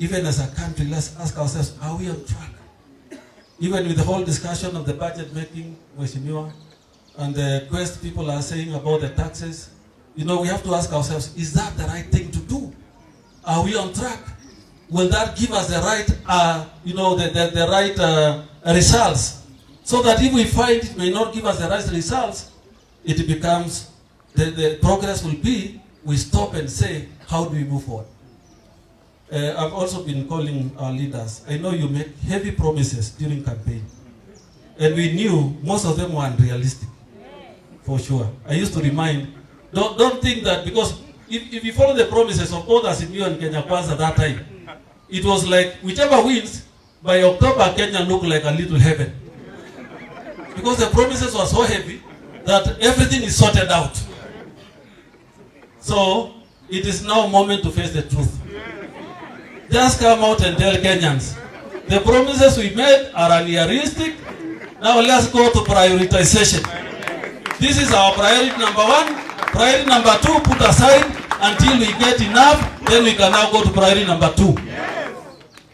even as a country, let's ask ourselves, are we on track? Even with the whole discussion of the budget making, Mheshimiwa, and the quest people are saying about the taxes, we have to ask ourselves, is that the right thing to do? Are we on track? Will that give us the right, the right results? So that if we find it may not give us the right results, it becomes, the progress will be, we stop and say, how do we move forward? I've also been calling our leaders. I know you make heavy promises during campaign. And we knew most of them were unrealistic. For sure. I used to remind, don't think that because if you follow the promises of others in you and Kenya Kwanza that time, it was like whichever wins, by October Kenya looked like a little heaven. Because the promises were so heavy that everything is sorted out. So it is now a moment to face the truth. Just come out and tell Kenyans, the promises we made are unrealistic. Now let's go to prioritization. This is our priority number 1. Priority number 2, put aside until we get enough, then we can now go to priority number 2.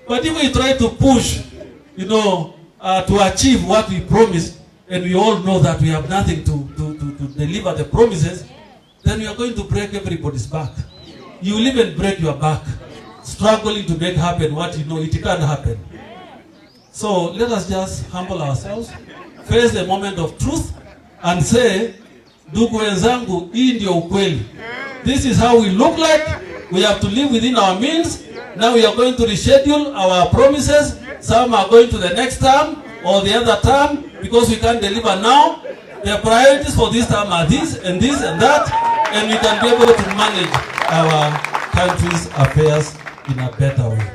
But if we try to push, to achieve what we promised, and we all know that we have nothing to deliver the promises, then we are going to break everybody's back. You will even break your back, struggling to make happen what it can't happen. So let us just humble ourselves, face the moment of truth, and say, ndugu wenzangu, hii ndio ukweli. This is how we look like. We have to live within our means. Now we are going to reschedule our promises. Some are going to the next term or the other term because we can't deliver now. The priorities for this term are this and that, and we can be able to manage our country's affairs in a better way.